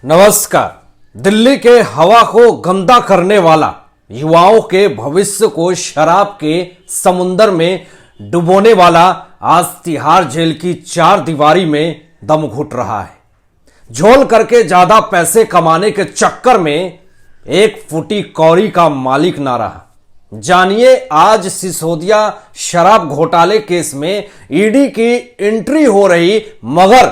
नमस्कार। दिल्ली के हवा को गंदा करने वाला, युवाओं के भविष्य को शराब के समुंदर में डुबोने वाला आज तिहाड़ जेल की चार दीवारी में दम घुट रहा है। झोल करके ज्यादा पैसे कमाने के चक्कर में एक फुटी कौड़ी का मालिक ना रहा। जानिए आज सिसोदिया शराब घोटाले केस में ईडी की एंट्री हो रही, मगर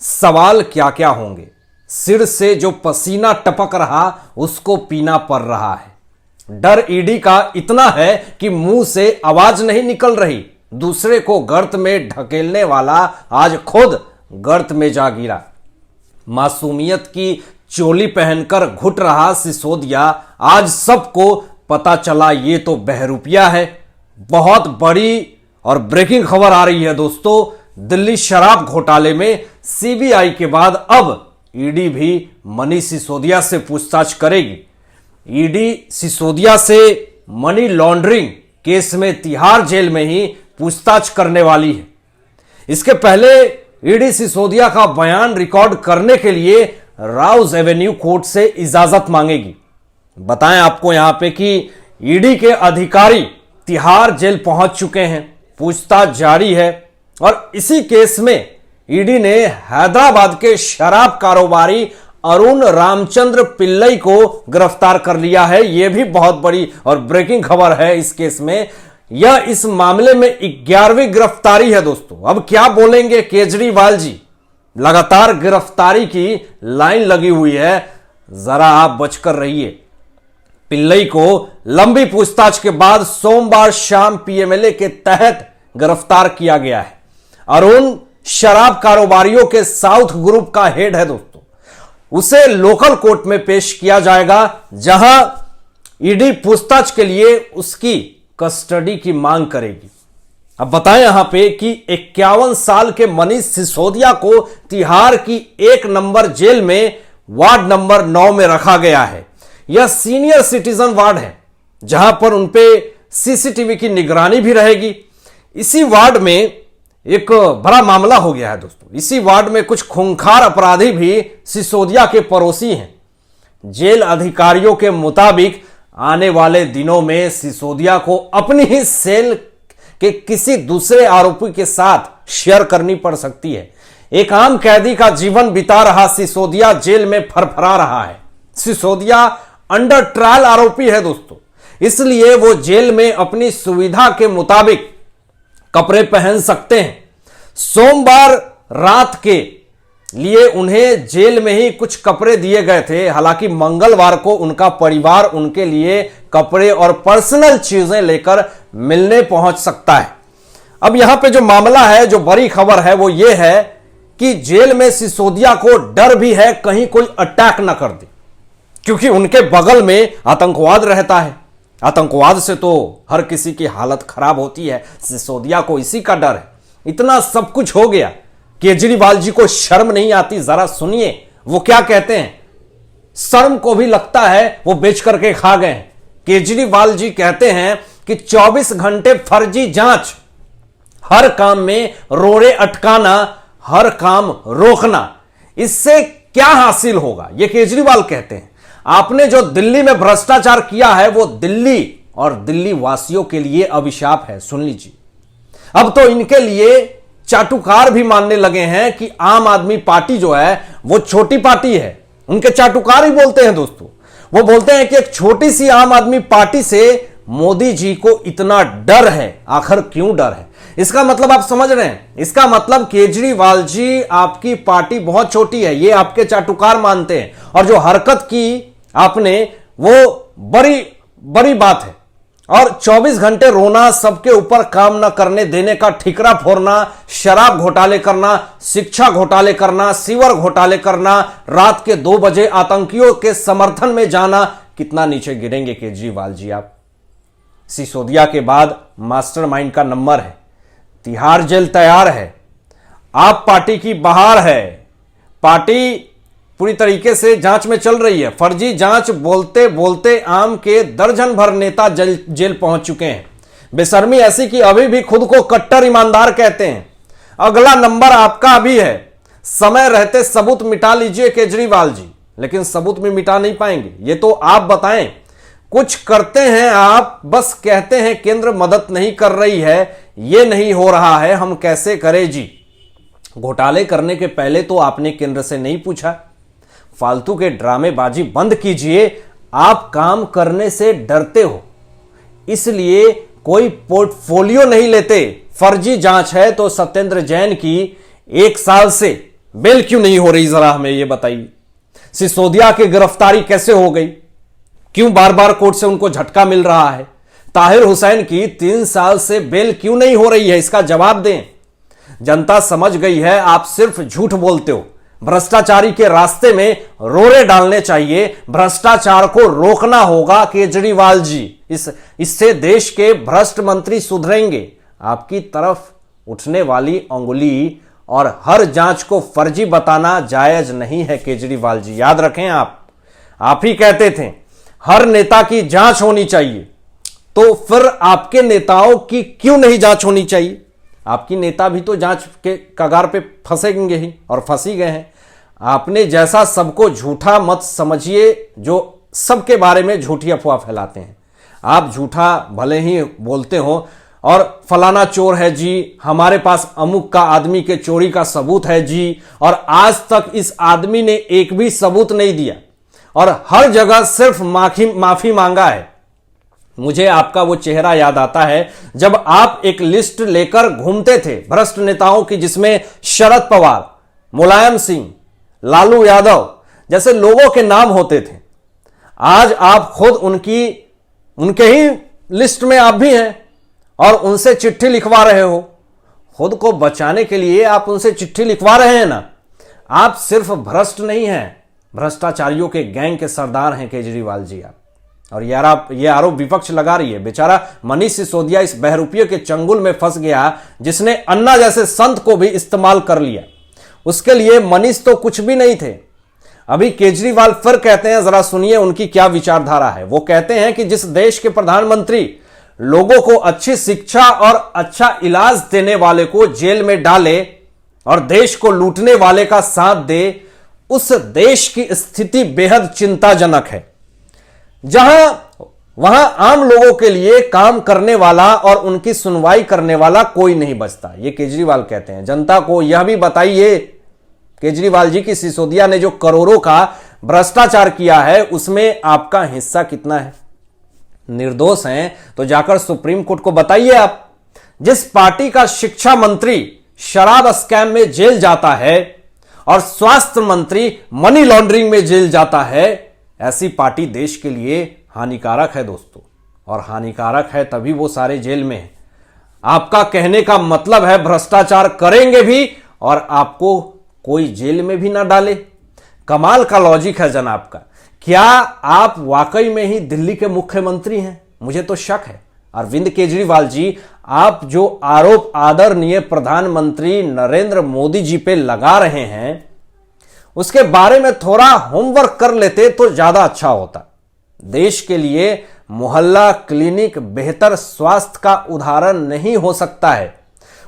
सवाल क्या क्या होंगे। सिर से जो पसीना टपक रहा उसको पीना पड़ रहा है। डर ईडी का इतना है कि मुंह से आवाज नहीं निकल रही। दूसरे को गर्त में ढकेलने वाला आज खुद गर्त में जा गिरा। मासूमियत की चोली पहनकर घुट रहा सिसोदिया, आज सबको पता चला ये तो बहरूपिया है। बहुत बड़ी और ब्रेकिंग खबर आ रही है दोस्तों। दिल्ली शराब घोटाले में सीबीआई के बाद अब ईडी भी मनीष सिसोदिया से पूछताछ करेगी। ईडी सिसोदिया से मनी लॉन्ड्रिंग केस में तिहाड़ जेल में ही पूछताछ करने वाली है। इसके पहले ईडी सिसोदिया का बयान रिकॉर्ड करने के लिए राउज एवेन्यू कोर्ट से इजाजत मांगेगी। बताएं आपको यहां पे कि ईडी के अधिकारी तिहाड़ जेल पहुंच चुके हैं, पूछताछ जारी है। और इसी केस में ईडी ने हैदराबाद के शराब कारोबारी अरुण रामचंद्र पिल्लई को गिरफ्तार कर लिया है। यह भी बहुत बड़ी और ब्रेकिंग खबर है इस केस में। यह इस मामले में 11वीं गिरफ्तारी है दोस्तों। अब क्या बोलेंगे केजरीवाल जी? लगातार गिरफ्तारी की लाइन लगी हुई है, जरा आप बचकर रहिए। पिल्लई को लंबी पूछताछ के बाद सोमवार शाम पीएमएलए के तहत गिरफ्तार किया गया है। अरुण शराब कारोबारियों के साउथ ग्रुप का हेड है दोस्तों। उसे लोकल कोर्ट में पेश किया जाएगा, जहां ईडी पूछताछ के लिए उसकी कस्टडी की मांग करेगी। अब बताएं यहां पे कि 51 साल के मनीष सिसोदिया को तिहाड़ की 1 नंबर जेल में वार्ड नंबर 9 में रखा गया है। यह सीनियर सिटीजन वार्ड है, जहां पर उनपे सीसीटीवी की निगरानी भी रहेगी। इसी वार्ड में एक बड़ा मामला हो गया है दोस्तों। इसी वार्ड में कुछ खूंखार अपराधी भी सिसोदिया के पड़ोसी हैं। जेल अधिकारियों के मुताबिक आने वाले दिनों में सिसोदिया को अपनी ही सेल के किसी दूसरे आरोपी के साथ शेयर करनी पड़ सकती है। एक आम कैदी का जीवन बिता रहा सिसोदिया जेल में फरफरा रहा है। सिसोदिया अंडर ट्रायल आरोपी है दोस्तों, इसलिए वो जेल में अपनी सुविधा के मुताबिक कपड़े पहन सकते हैं। सोमवार रात के लिए उन्हें जेल में ही कुछ कपड़े दिए गए थे। हालांकि मंगलवार को उनका परिवार उनके लिए कपड़े और पर्सनल चीजें लेकर मिलने पहुंच सकता है। अब यहां पे जो मामला है, जो बड़ी खबर है, वो ये है कि जेल में सिसोदिया को डर भी है कहीं कोई अटैक ना कर दे, क्योंकि उनके बगल में आतंकवाद रहता है। आतंकवाद से तो हर किसी की हालत खराब होती है, सिसोदिया को इसी का डर है। इतना सब कुछ हो गया, केजरीवाल जी को शर्म नहीं आती? जरा सुनिए वो क्या कहते हैं। शर्म को भी लगता है वो बेच करके खा गए हैं। केजरीवाल जी कहते हैं कि 24 घंटे फर्जी जांच, हर काम में रोड़े अटकाना, हर काम रोकना, इससे क्या हासिल होगा? ये केजरीवाल कहते हैं। आपने जो दिल्ली में भ्रष्टाचार किया है वो दिल्ली और दिल्ली वासियों के लिए अभिशाप है। सुन लीजिए, अब तो इनके लिए चाटुकार भी मानने लगे हैं कि आम आदमी पार्टी जो है वो छोटी पार्टी है। उनके चाटुकार ही बोलते हैं दोस्तों। वो बोलते हैं कि एक छोटी सी आम आदमी पार्टी से मोदी जी को इतना डर है। आखिर क्यों डर है? इसका मतलब आप समझ रहे हैं? इसका मतलब केजरीवाल जी, आपकी पार्टी बहुत छोटी है, ये आपके चाटुकार मानते हैं। और जो हरकत की आपने वो बड़ी बड़ी बात है। और 24 घंटे रोना, सबके ऊपर काम ना करने देने का ठिकरा फोड़ना, शराब घोटाले करना, शिक्षा घोटाले करना, सीवर घोटाले करना, रात के 2 बजे आतंकियों के समर्थन में जाना, कितना नीचे गिरेंगे केजरीवाल जी आप? सिसोदिया के बाद मास्टरमाइंड का नंबर है। तिहाड़ जेल तैयार है, आप पार्टी की बहार है। पार्टी पूरी तरीके से जांच में चल रही है। फर्जी जांच बोलते बोलते आम के दर्जन भर नेता जेल पहुंच चुके हैं। बेशर्मी ऐसी कि अभी भी खुद को कट्टर ईमानदार कहते हैं। अगला नंबर आपका भी है। समय रहते सबूत मिटा लीजिए केजरीवाल जी। लेकिन सबूत में मिटा नहीं पाएंगे। ये तो आप बताएं, कुछ करते हैं आप, बस कहते हैं केंद्र मदद नहीं कर रही है, ये नहीं हो रहा है, हम कैसे करें जी। घोटाले करने के पहले तो आपने केंद्र से नहीं पूछा। फालतू के ड्रामेबाजी बंद कीजिए। आप काम करने से डरते हो, इसलिए कोई पोर्टफोलियो नहीं लेते। फर्जी जांच है तो सत्येंद्र जैन की 1 साल से बेल क्यों नहीं हो रही, जरा हमें यह बताइए। सिसोदिया की गिरफ्तारी कैसे हो गई, क्यों बार बार कोर्ट से उनको झटका मिल रहा है। ताहिर हुसैन की 3 साल से बेल क्यों नहीं हो रही है, इसका जवाब दें। जनता समझ गई है आप सिर्फ झूठ बोलते हो। भ्रष्टाचारी के रास्ते में रोड़े डालने चाहिए, भ्रष्टाचार को रोकना होगा केजरीवाल जी। इससे देश के भ्रष्ट मंत्री सुधरेंगे। आपकी तरफ उठने वाली अंगुली और हर जांच को फर्जी बताना जायज नहीं है केजरीवाल जी, याद रखें। आप ही कहते थे हर नेता की जांच होनी चाहिए, तो फिर आपके नेताओं की क्यों नहीं जांच होनी चाहिए। आपकी नेता भी तो जांच के कगार पे फंसेंगे ही, और फंस ही गए हैं। आपने जैसा सबको झूठा मत समझिए जो सबके बारे में झूठी अफवाह फैलाते हैं। आप झूठा भले ही बोलते हो और फलाना चोर है जी, हमारे पास अमुक का आदमी के चोरी का सबूत है जी, और आज तक इस आदमी ने एक भी सबूत नहीं दिया और हर जगह सिर्फ माफी मांगा है। मुझे आपका वो चेहरा याद आता है जब आप एक लिस्ट लेकर घूमते थे भ्रष्ट नेताओं की, जिसमें शरद पवार, मुलायम सिंह, लालू यादव जैसे लोगों के नाम होते थे। आज आप खुद उनके ही लिस्ट में आप भी हैं और उनसे चिट्ठी लिखवा रहे हो। खुद को बचाने के लिए आप उनसे चिट्ठी लिखवा रहे हैं ना। आप सिर्फ भ्रष्ट नहीं हैं, भ्रष्टाचारियों के गैंग के सरदार हैं केजरीवाल जी आप। और ये आरोप विपक्ष लगा रही है। बेचारा मनीष सिसोदिया इस बहरूपिये के चंगुल में फंस गया जिसने अन्ना जैसे संत को भी इस्तेमाल कर लिया। उसके लिए मनीष तो कुछ भी नहीं थे। अभी केजरीवाल फिर कहते हैं, जरा सुनिए उनकी क्या विचारधारा है। वो कहते हैं कि जिस देश के प्रधानमंत्री लोगों को अच्छी शिक्षा और अच्छा इलाज देने वाले को जेल में डाले और देश को लूटने वाले का साथ दे, उस देश की स्थिति बेहद चिंताजनक है। वहां आम लोगों के लिए काम करने वाला और उनकी सुनवाई करने वाला कोई नहीं बचता। ये केजरीवाल कहते हैं। जनता को यह भी बताइए केजरीवाल जी की सिसोदिया ने जो करोड़ों का भ्रष्टाचार किया है उसमें आपका हिस्सा कितना है। निर्दोष हैं तो जाकर सुप्रीम कोर्ट को बताइए आप। जिस पार्टी का शिक्षा मंत्री शराब स्कैम में जेल जाता है और स्वास्थ्य मंत्री मनी लॉन्ड्रिंग में जेल जाता है, ऐसी पार्टी देश के लिए हानिकारक है दोस्तों। और हानिकारक है तभी वो सारे जेल में हैं। आपका कहने का मतलब है भ्रष्टाचार करेंगे भी और आपको कोई जेल में भी ना डाले। कमाल का लॉजिक है जनाब का। क्या आप वाकई में ही दिल्ली के मुख्यमंत्री हैं? मुझे तो शक है। अरविंद केजरीवाल जी, आप जो आरोप आदरणीय प्रधानमंत्री नरेंद्र मोदी जी पे लगा रहे हैं उसके बारे में थोड़ा होमवर्क कर लेते तो ज्यादा अच्छा होता। देश के लिए मोहल्ला क्लिनिक बेहतर स्वास्थ्य का उदाहरण नहीं हो सकता है।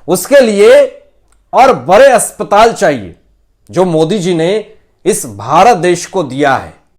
उसके लिए और बड़े अस्पताल चाहिए जो मोदी जी ने इस भारत देश को दिया है।